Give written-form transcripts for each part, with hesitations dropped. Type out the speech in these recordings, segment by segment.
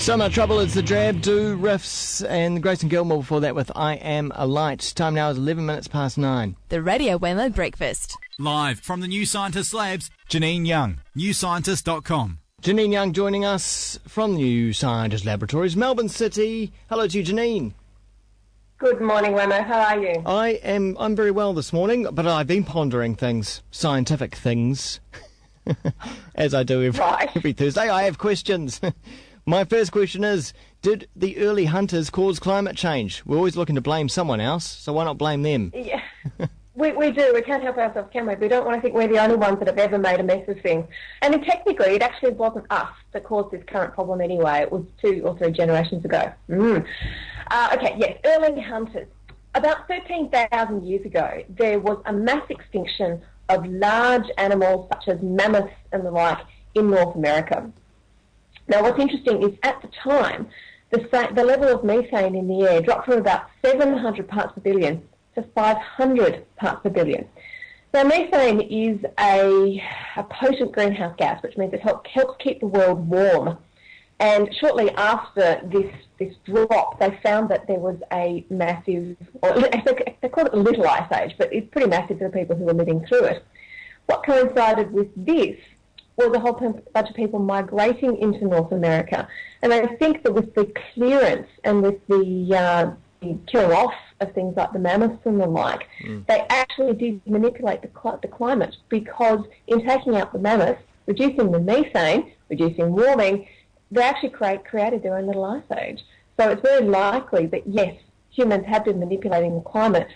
So Much Trouble, it's the Drab, Do, Riffs, and Grayson Gilmore before that with I Am a Light. Time now is 11 minutes past 9. The Radio Waymo Breakfast. Live from the New Scientist Labs, Janine Young, newscientist.com. Janine Young joining us from New Scientist Laboratories, Melbourne City. Hello to you, Janine. Good morning, Waymo. How are you? I'm very well this morning, but I've been pondering things, scientific things, as I do every Thursday. I have questions. My first question is, did the early hunters cause climate change? We're always looking to blame someone else, so why not blame them? Yeah, we do. We can't help ourselves, can we? We don't want to think we're the only ones that have ever made a mess of things. And technically, it actually wasn't us that caused this current problem anyway. It was 2 or 3 generations ago. Okay, yes, early hunters. About 13,000 years ago, there was a mass extinction of large animals such as mammoths and the like in North America. Now, what's interesting is at the time, the level of methane in the air dropped from about 700 parts per billion to 500 parts per billion. Now, methane is a potent greenhouse gas, which means it helps keep the world warm. And shortly after this drop, they found that there was a massive, or they call it a little ice age, but it's pretty massive for the people who were living through it. What coincided with this was a whole bunch of people migrating into North America. And I think that with the clearance and with the killing off of things like the mammoths and the like, they actually did manipulate the climate, because in taking out the mammoths, reducing the methane, reducing warming, they actually created their own little ice age. So it's very likely that, yes, humans have been manipulating the climate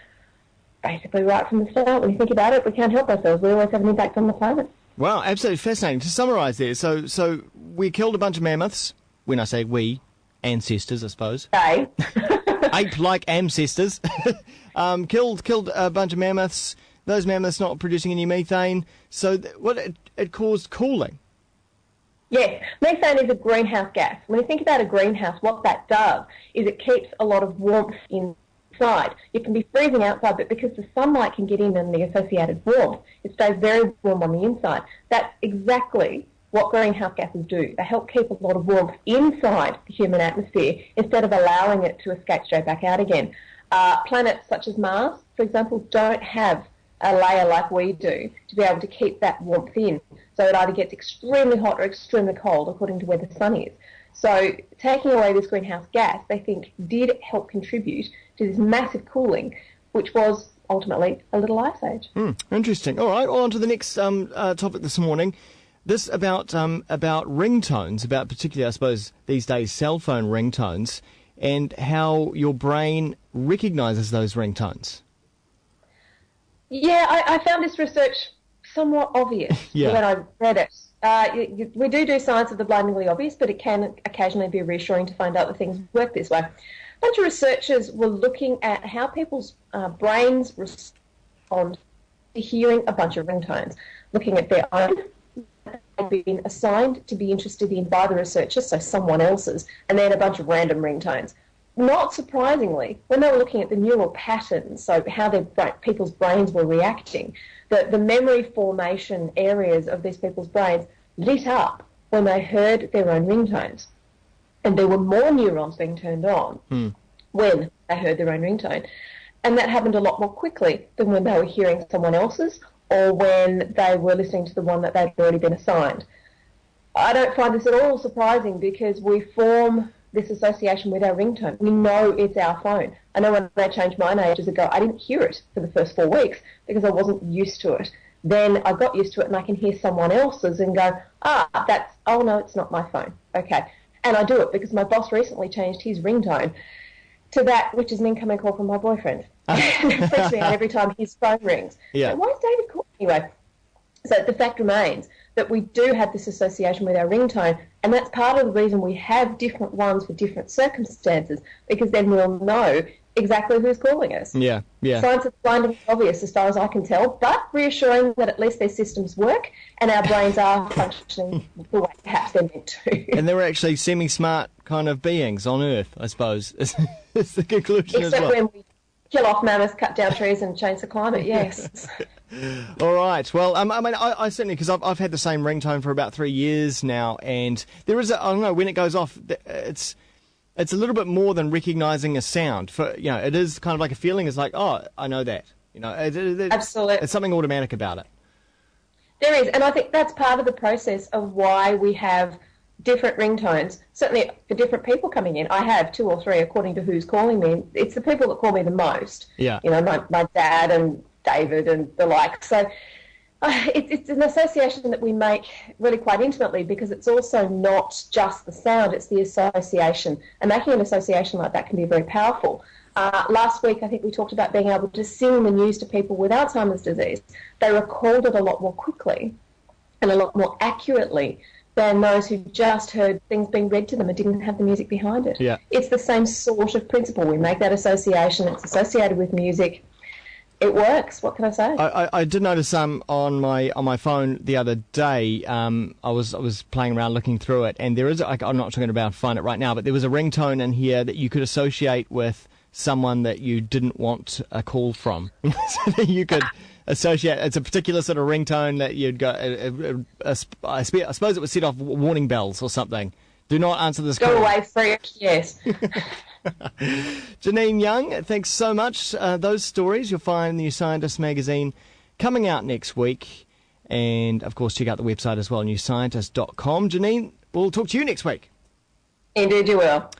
basically right from the start. When you think about it, we can't help ourselves. We always have an impact on the planet. Wow, absolutely fascinating. To summarise there, so we killed a bunch of mammoths. When I say we, ancestors, I suppose. Okay. Ape-like ancestors. Killed a bunch of mammoths. Those mammoths not producing any methane. So it caused cooling. Yes, methane is a greenhouse gas. When you think about a greenhouse, what that does is it keeps a lot of warmth inside. It can be freezing outside, but because the sunlight can get in and the associated warmth, it stays very warm on the inside. That's exactly what greenhouse gases do. They help keep a lot of warmth inside the human atmosphere instead of allowing it to escape straight back out again. Planets such as Mars, for example, don't have a layer like we do to be able to keep that warmth in. So it either gets extremely hot or extremely cold according to where the sun is. So taking away this greenhouse gas, they think, did help contribute to this massive cooling, which was ultimately a little ice age. Interesting. All right, on to the next topic this morning. This about ringtones, about particularly, I suppose, these days, cell phone ringtones, and how your brain recognises those ringtones. Yeah, I found this research somewhat obvious when I read it. We do science of the blindingly obvious, but it can occasionally be reassuring to find out that things work this way. A bunch of researchers were looking at how people's brains respond to hearing a bunch of ringtones, looking at their own, they've been assigned to be interested in by the researchers, so someone else's, and then a bunch of random ringtones. Not surprisingly, when they were looking at the neural patterns, so how people's brains were reacting, the memory formation areas of these people's brains lit up when they heard their own ringtones. And there were more neurons being turned on when they heard their own ringtone. And that happened a lot more quickly than when they were hearing someone else's or when they were listening to the one that they'd already been assigned. I don't find this at all surprising, because we form this association with our ringtone. We know it's our phone. I know when I changed mine ages ago, I didn't hear it for the first 4 weeks because I wasn't used to it. Then I got used to it and I can hear someone else's and go, oh no, it's not my phone. Okay. And I do it because my boss recently changed his ringtone to that, which is an incoming call from my boyfriend. It freaks me out every time his phone rings. Yeah. So why is David calling anyway? So the fact remains that we do have this association with our ringtone, and that's part of the reason we have different ones for different circumstances, because then we'll know exactly who's calling us. Yeah. Science is blindingly obvious as far as I can tell, but reassuring that at least their systems work and our brains are functioning the way perhaps they're meant to. And they were actually semi-smart kind of beings on Earth, I suppose, is the conclusion as well. Except when we kill off mammoths, cut down trees and change the climate, yes. All right. Well, I mean, I certainly, because I've had the same ringtone for about 3 years now, and there is I don't know, when it goes off, it's a little bit more than recognising a sound. It is kind of like a feeling. It's like, oh, I know that. Absolutely. It's something automatic about it. There is, and I think that's part of the process of why we have different ringtones, certainly for different people coming in. I have 2 or 3 according to who's calling me. It's the people that call me the most. Yeah. My dad and David and the like. So it's an association that we make really quite intimately, because it's also not just the sound, it's the association. And making an association like that can be very powerful. Last week, I think we talked about being able to sing the news to people with Alzheimer's disease. They recalled it a lot more quickly and a lot more accurately than those who just heard things being read to them and didn't have the music behind it. Yeah. It's the same sort of principle. We make that association. It's associated with music. It works. What can I say? I did notice on my phone the other day. I was playing around looking through it, and there is. I'm not going to be able to find it right now, but there was a ringtone in here that you could associate with someone that you didn't want a call from. So that you could associate. It's a particular sort of ringtone that you'd go. I suppose it would set off warning bells or something. Do not answer this call. Go away, freak. Yes. Janine Young, thanks so much. Those stories you'll find in the New Scientist magazine coming out next week. And, of course, check out the website as well, newscientist.com. Janine, we'll talk to you next week. Indeed you will.